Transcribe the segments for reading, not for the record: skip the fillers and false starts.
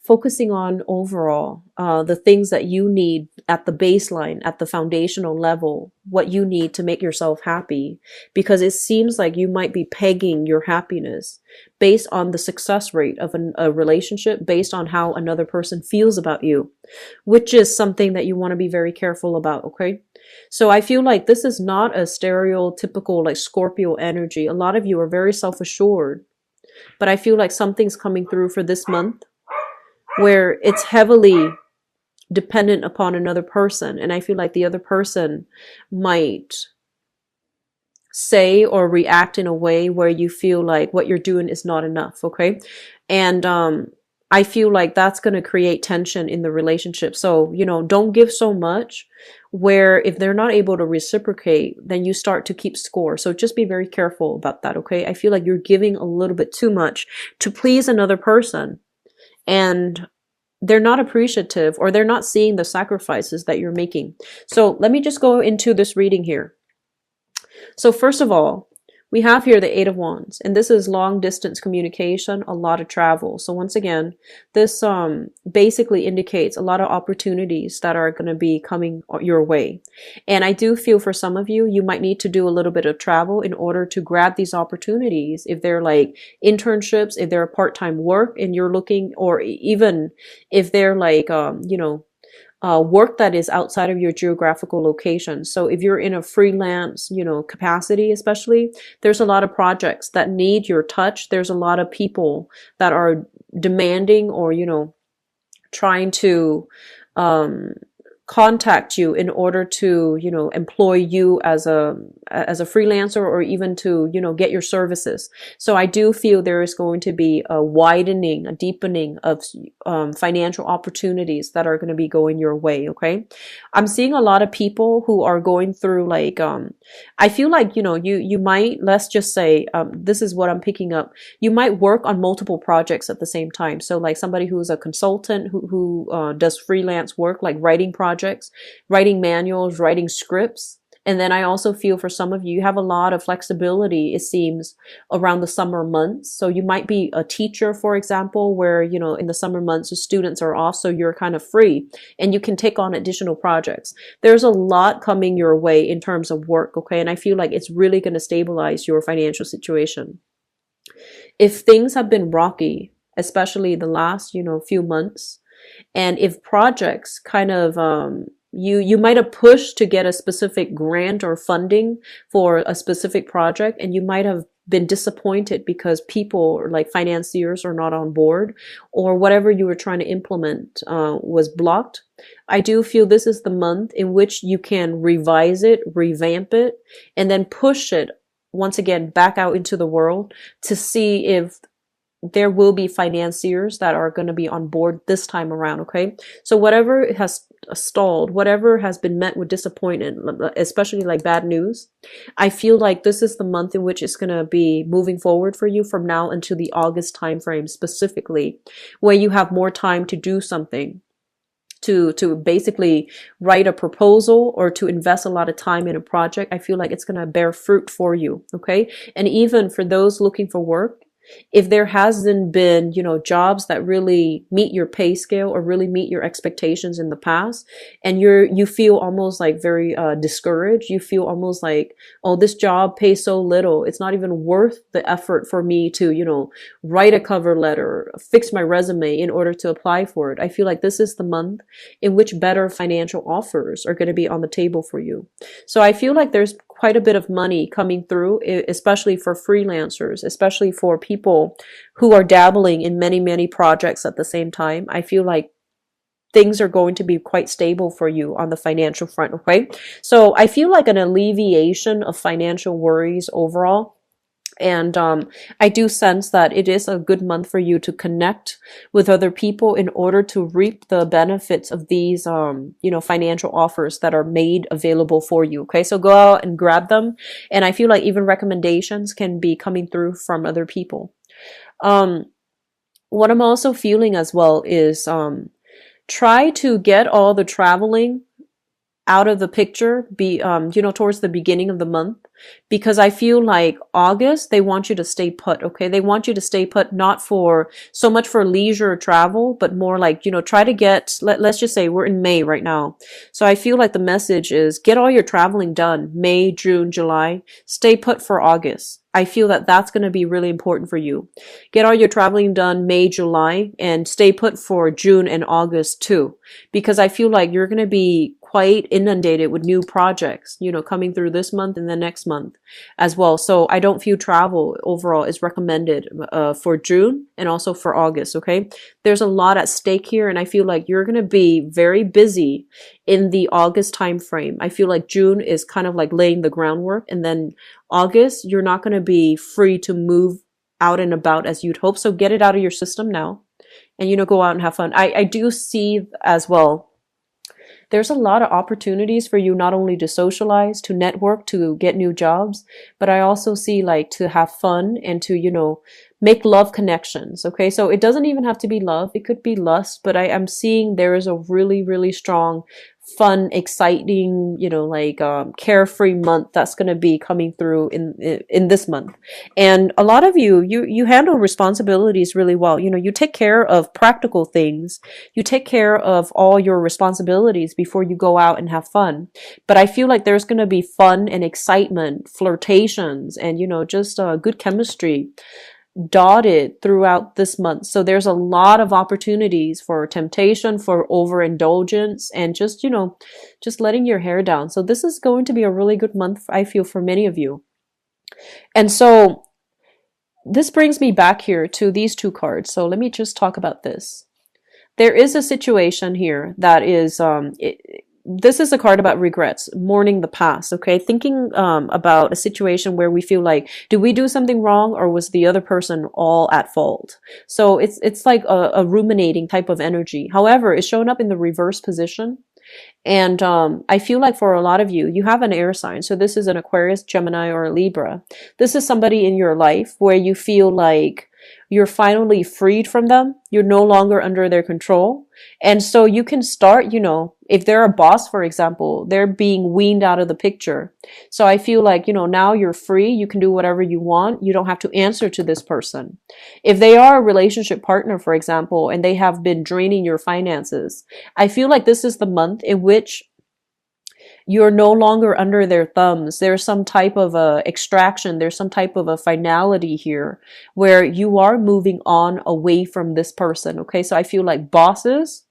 focusing on overall the things that you need at the baseline, at the foundational level, what you need to make yourself happy, because it seems like you might be pegging your happiness based on the success rate of a relationship, based on how another person feels about you, which is something that you want to be very careful about. Okay, so I feel like this is not a stereotypical like Scorpio energy. A lot of you are very self-assured, but I feel like something's coming through for this month where it's heavily dependent upon another person. And I feel like the other person might say or react in a way where you feel like what you're doing is not enough. Okay. And, I feel like that's going to create tension in the relationship. So, don't give so much where if they're not able to reciprocate, then you start to keep score. So just be very careful about that. Okay. I feel like you're giving a little bit too much to please another person, and they're not appreciative, or they're not seeing the sacrifices that you're making. So let me just go into this reading here. So first of all, we have here the Eight of Wands, and this is long distance communication, a lot of travel. So once again, this basically indicates a lot of opportunities that are going to be coming your way. And I do feel for some of you, you might need to do a little bit of travel in order to grab these opportunities. If they're like internships, if they're part-time work and you're looking, or even if they're like, work that is outside of your geographical location. So if you're in a freelance, capacity, especially, there's a lot of projects that need your touch. There's a lot of people that are demanding or, trying to, contact you in order to, employ you as a freelancer, or even to, get your services. So I do feel there is going to be a widening, a deepening of financial opportunities that are going to be going your way. Okay. I'm seeing a lot of people who are going through like, I feel like, you might, let's just say, this is what I'm picking up. You might work on multiple projects at the same time. So like somebody who's a consultant who does freelance work, like writing projects, writing manuals, writing scripts. And then I also feel for some of you, you have a lot of flexibility, it seems, around the summer months. So you might be a teacher, for example, where, in the summer months, the students are off, so you're kind of free and you can take on additional projects. There's a lot coming your way in terms of work, okay? And I feel like it's really going to stabilize your financial situation. If things have been rocky, especially the last, few months, and if projects kind of, you might have pushed to get a specific grant or funding for a specific project, and you might have been disappointed because people like financiers are not on board, or whatever you were trying to implement was blocked. I do feel this is the month in which you can revise it, revamp it, and then push it once again back out into the world to see if there will be financiers that are going to be on board this time around. Okay. So whatever has stalled, whatever has been met with disappointment, especially like bad news, I feel like this is the month in which it's going to be moving forward for you from now until the August timeframe specifically, where you have more time to do something, to basically write a proposal or to invest a lot of time in a project. I feel like it's going to bear fruit for you. Okay. And even for those looking for work, if there hasn't been, jobs that really meet your pay scale or really meet your expectations in the past, and you feel almost like very discouraged, you feel almost like, oh, this job pays so little, it's not even worth the effort for me to, write a cover letter, fix my resume in order to apply for it. I feel like this is the month in which better financial offers are going to be on the table for you. So I feel like there's quite a bit of money coming through, especially for freelancers, especially for people who are dabbling in many, many projects at the same time. I feel like things are going to be quite stable for you on the financial front. Okay. So I feel like an alleviation of financial worries overall. And I do sense that it is a good month for you to connect with other people in order to reap the benefits of these, financial offers that are made available for you. Okay, so go out and grab them. And I feel like even recommendations can be coming through from other people. What I'm also feeling as well is try to get all the traveling out of the picture, towards the beginning of the month. because I feel like August, they want you to stay put. Okay. They want you to stay put, not for so much for leisure travel, but more like, try to get, let's just say we're in May right now. So I feel like the message is get all your traveling done, May, June, July, stay put for August. I feel that that's going to be really important for you. Get all your traveling done May, July, and stay put for June and August too, because I feel like you're going to be quite inundated with new projects, coming through this month and the next month as well. So I don't feel travel overall is recommended for June and also for August. Okay. There's a lot at stake here, and I feel like you're going to be very busy in the August time frame. I feel like June is kind of like laying the groundwork, and then August, you're not going to be free to move out and about as you'd hope. So get it out of your system now and, go out and have fun. I do see as well, there's a lot of opportunities for you not only to socialize, to network, to get new jobs, but I also see like to have fun and to, make love connections. Okay. So it doesn't even have to be love. It could be lust, but I'm seeing there is a really, really strong, fun, exciting, carefree month that's going to be coming through in this month. And a lot of you handle responsibilities really well. You take care of practical things. You take care of all your responsibilities before you go out and have fun. But I feel like there's going to be fun and excitement, flirtations, and, just good chemistry dotted throughout this month. So there's a lot of opportunities for temptation, for overindulgence, and just letting your hair down. So this is going to be a really good month, I feel, for many of you. And so this brings me back here to these two cards. So let me just talk about this. There is a situation here that is, this is a card about regrets, mourning the past, okay? Thinking about a situation where we feel like, did we do something wrong, or was the other person all at fault? So it's like a ruminating type of energy. However, it's showing up in the reverse position. And I feel like for a lot of you, you have an air sign. So this is an Aquarius, Gemini, or a Libra. This is somebody in your life where you feel like you're finally freed from them. You're no longer under their control. And so you can start, if they're a boss, for example, they're being weaned out of the picture. So I feel like, now you're free. You can do whatever you want. You don't have to answer to this person. If they are a relationship partner, for example, and they have been draining your finances, I feel like this is the month in which you're no longer under their thumbs. There's some type of a extraction. There's some type of a finality here where you are moving on away from this person. Okay. So I feel like bosses.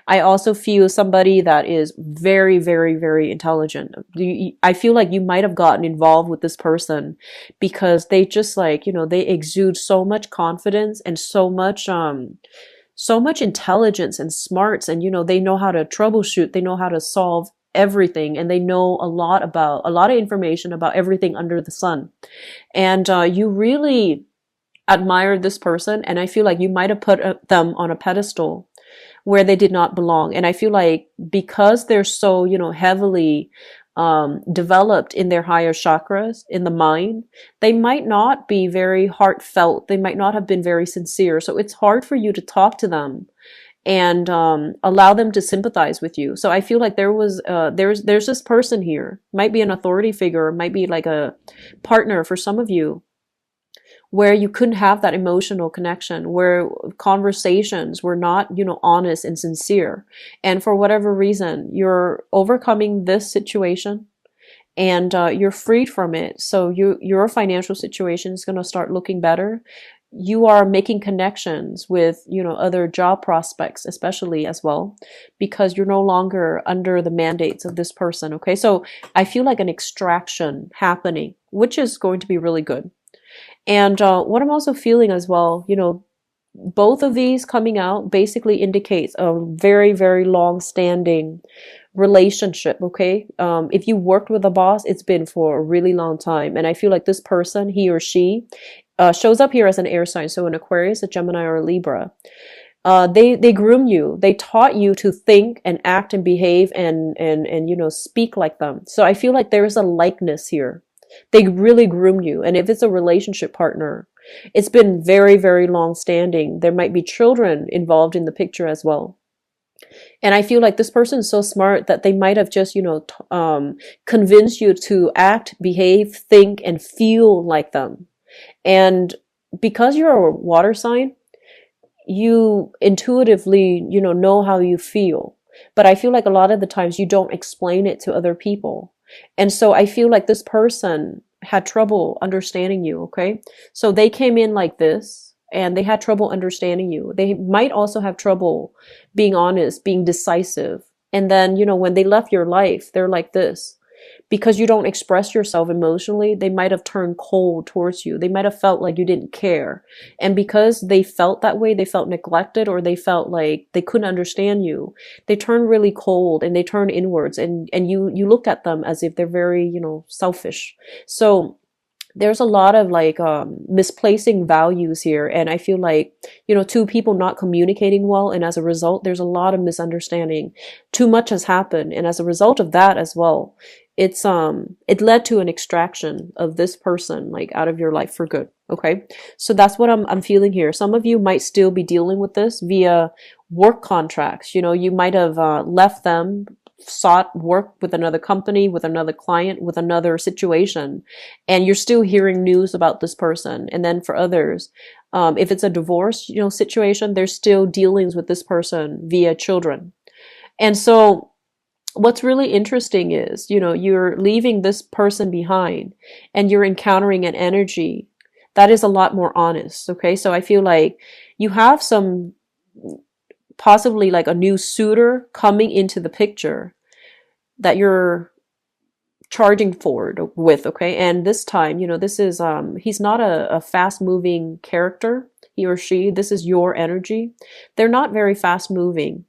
I also feel somebody that is very, very, very intelligent. I feel like you might have gotten involved with this person because they just they exude so much confidence and so much intelligence and smarts, and they know how to troubleshoot. They know how to solve everything, and they know a lot of information about everything under the sun. And you really admire this person, and I feel like you might have put them on a pedestal where they did not belong. And I feel like because they're so heavily developed in their higher chakras, in the mind, they might not be very heartfelt. They might not have been very sincere. So it's hard for you to talk to them and allow them to sympathize with you. So I feel like there's this person here, might be an authority figure, might be like a partner for some of you, where you couldn't have that emotional connection, where conversations were not, honest and sincere. And for whatever reason, you're overcoming this situation and you're freed from it. So your financial situation is going to start looking better. You are making connections with, other job prospects, especially as well, because you're no longer under the mandates of this person. Okay. So I feel like an extraction happening, which is going to be really good. And what I'm also feeling as well, both of these coming out basically indicates a very, very long-standing relationship, okay? If you worked with a boss, it's been for a really long time. And I feel like this person, he or she, shows up here as an air sign. So an Aquarius, a Gemini, or a Libra. They groom you. They taught you to think and act and behave and speak like them. So I feel like there's a likeness here. They really groom you. And if it's a relationship partner, it's been very, very long standing. There might be children involved in the picture as well. And I feel like this person is so smart that they might have just, convinced you to act, behave, think, and feel like them. And because you're a water sign, you intuitively, know how you feel. But I feel like a lot of the times you don't explain it to other people. And so I feel like this person had trouble understanding you, okay? So they came in like this and they had trouble understanding you. They might also have trouble being honest, being decisive. And then, when they left your life, they're like this. Because you don't express yourself emotionally, they might have turned cold towards you. They might have felt like you didn't care. And because they felt that way, they felt neglected, or they felt like they couldn't understand you, they turned really cold and they turned inwards, and you looked at them as if they're very, selfish. So there's a lot of like misplacing values here, and I feel like, two people not communicating well, and as a result there's a lot of misunderstanding. Too much has happened, and as a result of that as well, it led to an extraction of this person like out of your life for good. Okay, so that's what I'm feeling here. Some of you might still be dealing with this via work contracts. You might have left them, sought work with another company, with another client, with another situation, and you're still hearing news about this person. And then for others, if it's a divorce, situation, there's still dealings with this person via children. And so what's really interesting is, you're leaving this person behind and you're encountering an energy that is a lot more honest. Okay. So I feel like you have some, possibly like a new suitor coming into the picture that you're charging forward with. Okay. And this time, this is, he's not a fast moving character, he or she. This is your energy. They're not very fast moving.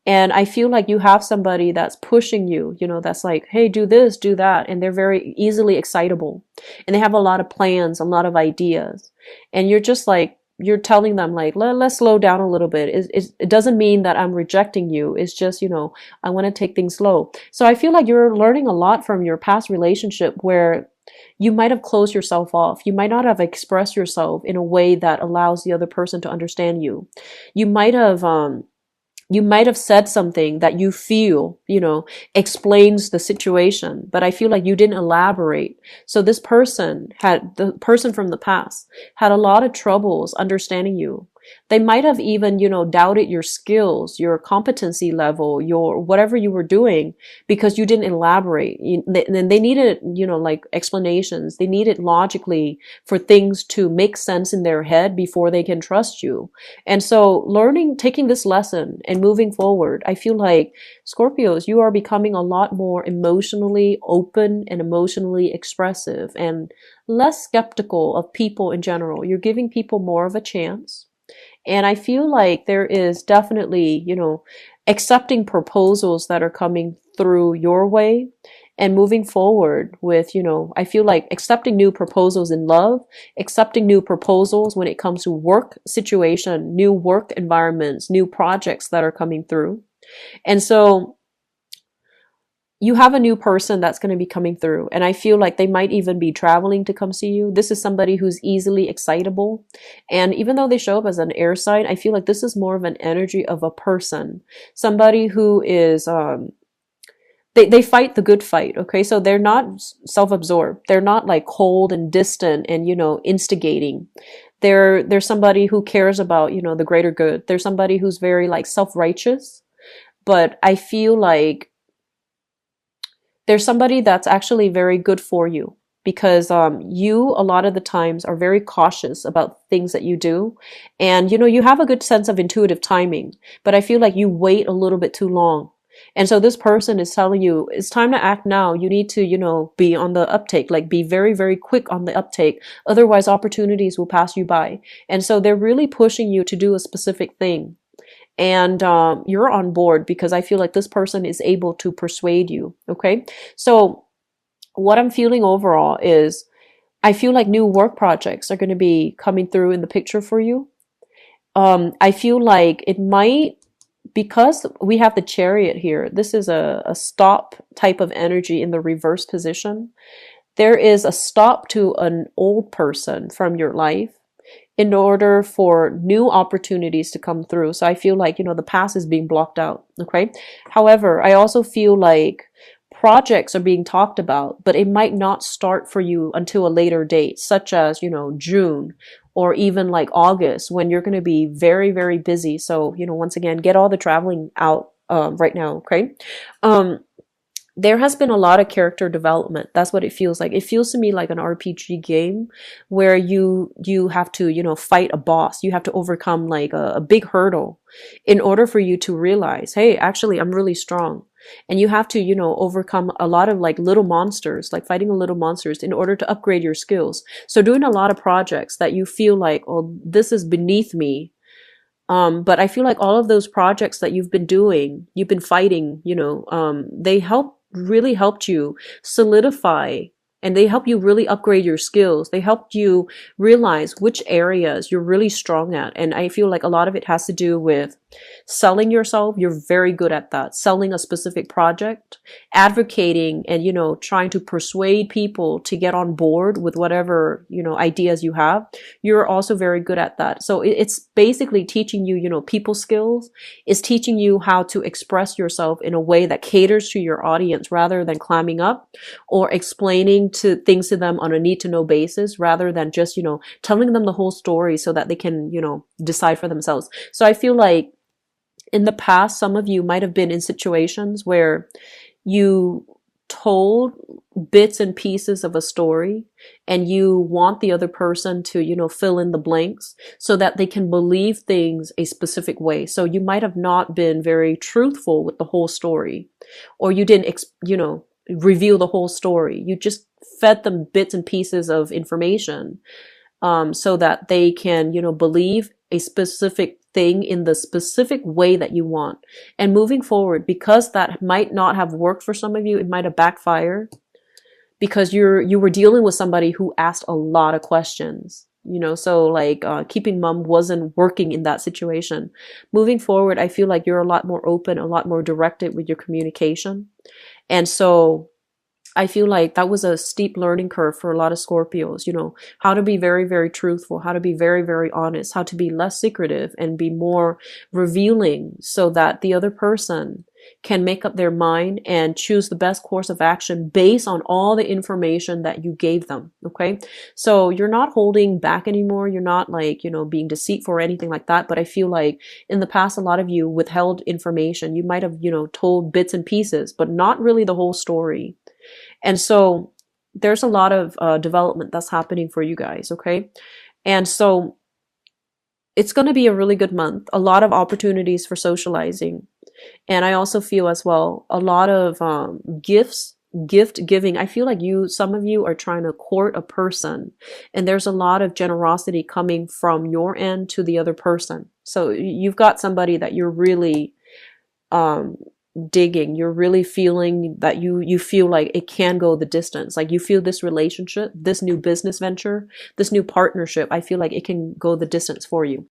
And I feel like you have somebody that's pushing you, that's like, hey, do this, do that. And they're very easily excitable. And they have a lot of plans, a lot of ideas. And you're just like, you're telling them like, let's slow down a little bit. It doesn't mean that I'm rejecting you. It's just, I want to take things slow. So I feel like you're learning a lot from your past relationship where you might have closed yourself off. You might not have expressed yourself in a way that allows the other person to understand you. You might have said something that you feel, explains the situation, but I feel like you didn't elaborate. So the person from the past had a lot of troubles understanding you. They might have even, doubted your skills, your competency level, your whatever you were doing, because you didn't elaborate. And they needed, like explanations. They needed logically for things to make sense in their head before they can trust you. And so taking this lesson and moving forward, I feel like Scorpios, you are becoming a lot more emotionally open and emotionally expressive and less skeptical of people in general. You're giving people more of a chance. And I feel like there is definitely, accepting proposals that are coming through your way and moving forward with, I feel like accepting new proposals in love, accepting new proposals when it comes to work situation, new work environments, new projects that are coming through. And so you have a new person that's going to be coming through, and I feel like they might even be traveling to come see you. This is somebody who's easily excitable, and even though they show up as an air sign, I feel like this is more of an energy of a person, somebody who is they fight the good fight. Okay, so they're not self-absorbed, they're not like cold and distant and instigating. They're somebody who cares about the greater good. They're somebody who's very like self-righteous, but I feel like there's somebody that's actually very good for you, because you a lot of the times are very cautious about things that you do, and you have a good sense of intuitive timing, but I feel like you wait a little bit too long. And so this person is telling you it's time to act now. You need to be on the uptake, like be very, very quick on the uptake, otherwise opportunities will pass you by. And so they're really pushing you to do a specific thing. And you're on board because I feel like this person is able to persuade you. Okay, so what I'm feeling overall is I feel like new work projects are going to be coming through in the picture for you. I feel like it might, because we have the Chariot here, this is a stop type of energy in the reverse position. There is a stop to an old person from your life. in order for new opportunities to come through. So I feel like, the past is being blocked out. Okay. However, I also feel like projects are being talked about, but it might not start for you until a later date, such as, June or even like August, when you're going to be very, very busy. So, once again, get all the traveling out right now. Okay. Um, there has been a lot of character development. That's what it feels like. It feels to me like an RPG game where you have to, fight a boss. You have to overcome like a big hurdle in order for you to realize, hey, actually, I'm really strong. And you have to, overcome a lot of like little monsters, like fighting little monsters in order to upgrade your skills. So doing a lot of projects that you feel like, oh, this is beneath me. But I feel like all of those projects that you've been doing, you've been fighting, they really helped you solidify, and they help you really upgrade your skills. They helped you realize which areas you're really strong at. And I feel like a lot of it has to do with selling yourself. You're very good at that. Selling a specific project, advocating, and, trying to persuade people to get on board with whatever, ideas you have. You're also very good at that. So it's basically teaching you, people skills. It's teaching you how to express yourself in a way that caters to your audience rather than climbing up or explaining things to them on a need to know basis rather than just, telling them the whole story so that they can, decide for themselves. So I feel like in the past, some of you might have been in situations where you told bits and pieces of a story and you want the other person to, fill in the blanks so that they can believe things a specific way. So you might have not been very truthful with the whole story, or you didn't, reveal the whole story. You just fed them bits and pieces of information, so that they can, believe a specific thing in the specific way that you want. And moving forward, because that might not have worked for some of you, it might have backfired because you were dealing with somebody who asked a lot of questions. So like keeping mum wasn't working in that situation. Moving forward, I feel like you're a lot more open, a lot more directed with your communication. And so I feel like that was a steep learning curve for a lot of Scorpios, how to be very, very truthful, how to be very, very honest, how to be less secretive and be more revealing so that the other person can make up their mind and choose the best course of action based on all the information that you gave them. Okay. So you're not holding back anymore. You're not like, being deceitful or anything like that. But I feel like in the past, a lot of you withheld information. You might have, told bits and pieces, but not really the whole story. And so there's a lot of development that's happening for you guys. Okay. And so it's going to be a really good month, a lot of opportunities for socializing. And I also feel as well, a lot of gift giving. I feel like some of you are trying to court a person, and there's a lot of generosity coming from your end to the other person. So you've got somebody that you're really, digging. You're really feeling that you feel like it can go the distance. Like you feel this relationship, this new business venture, this new partnership, I feel like it can go the distance for you.